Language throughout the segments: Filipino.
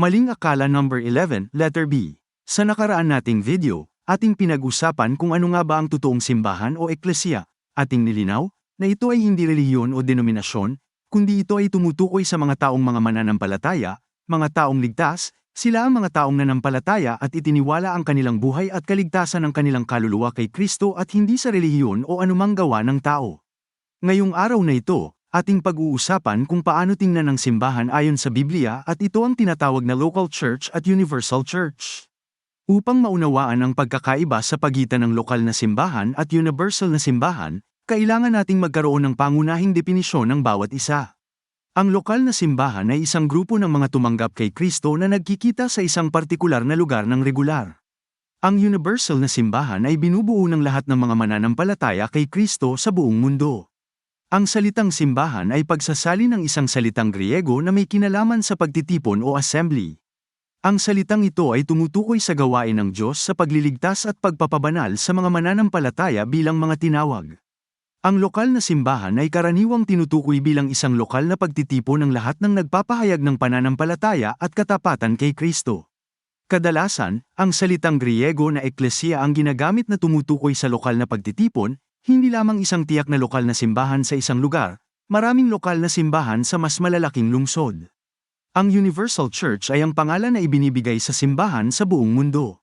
Maling akala number 11, letter B. Sa nakaraan nating video, ating pinag-usapan kung ano nga ba ang totoong simbahan o eklesiya. Ating nilinaw na ito ay hindi relihiyon o denominasyon, kundi ito ay tumutukoy sa mga taong mga mananampalataya, mga taong ligtas, sila ang mga taong nanampalataya at itiniwala ang kanilang buhay at kaligtasan ng kanilang kaluluwa kay Kristo at hindi sa relihiyon o anumang gawa ng tao. Ngayong araw na ito, ating pag-uusapan kung paano tingnan ang simbahan ayon sa Biblia at ito ang tinatawag na local church at universal church. Upang maunawaan ang pagkakaiba sa pagitan ng lokal na simbahan at universal na simbahan, kailangan nating magkaroon ng pangunahing definisyon ng bawat isa. Ang lokal na simbahan ay isang grupo ng mga tumanggap kay Kristo na nagkikita sa isang partikular na lugar ng regular. Ang universal na simbahan ay binubuo ng lahat ng mga mananampalataya kay Kristo sa buong mundo. Ang salitang simbahan ay pagsasali ng isang salitang Griego na may kinalaman sa pagtitipon o assembly. Ang salitang ito ay tumutukoy sa gawain ng Diyos sa pagliligtas at pagpapabanal sa mga mananampalataya bilang mga tinawag. Ang lokal na simbahan ay karaniwang tinutukoy bilang isang lokal na pagtitipon ng lahat ng nagpapahayag ng pananampalataya at katapatan kay Kristo. Kadalasan, ang salitang Griego na eklesiya ang ginagamit na tumutukoy sa lokal na pagtitipon, hindi lamang isang tiyak na lokal na simbahan sa isang lugar, maraming lokal na simbahan sa mas malalaking lungsod. Ang Universal Church ay ang pangalan na ibinibigay sa simbahan sa buong mundo.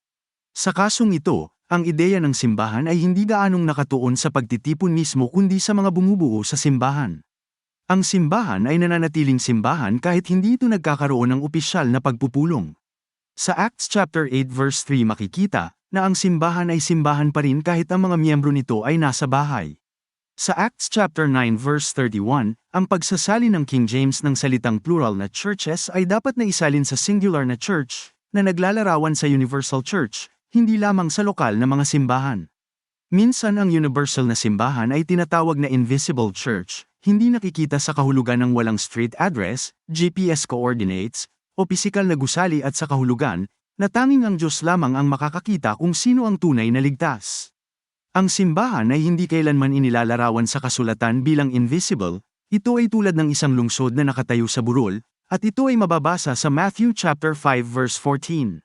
Sa kasong ito, ang ideya ng simbahan ay hindi gaanong nakatuon sa pagtitipon mismo kundi sa mga bumubuo sa simbahan. Ang simbahan ay nananatiling simbahan kahit hindi ito nagkakaroon ng opisyal na pagpupulong. Sa Acts chapter 8 verse 3 makikita na ang simbahan ay simbahan pa rin kahit ang mga miyembro nito ay nasa bahay. Sa Acts chapter 9 verse 31, ang pagsasali ng King James ng salitang plural na churches ay dapat na isalin sa singular na church, na naglalarawan sa universal church, hindi lamang sa lokal na mga simbahan. Minsan ang universal na simbahan ay tinatawag na invisible church, hindi nakikita sa kahulugan ng walang street address, GPS coordinates, o pisikal na gusali at sa kahulugan, na tanging ang Diyos lamang ang makakakita kung sino ang tunay na ligtas. Ang simbahan ay hindi kailanman inilalarawan sa kasulatan bilang invisible, ito ay tulad ng isang lungsod na nakatayo sa burol, at ito ay mababasa sa Matthew chapter 5 verse 14.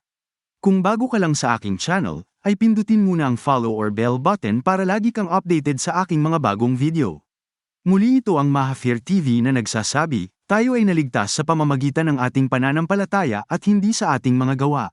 Kung bago ka lang sa aking channel, ay pindutin muna ang follow or bell button para lagi kang updated sa aking mga bagong video. Muli ito ang Mahafir TV na nagsasabi, tayo ay naligtas sa pamamagitan ng ating pananampalataya at hindi sa ating mga gawa.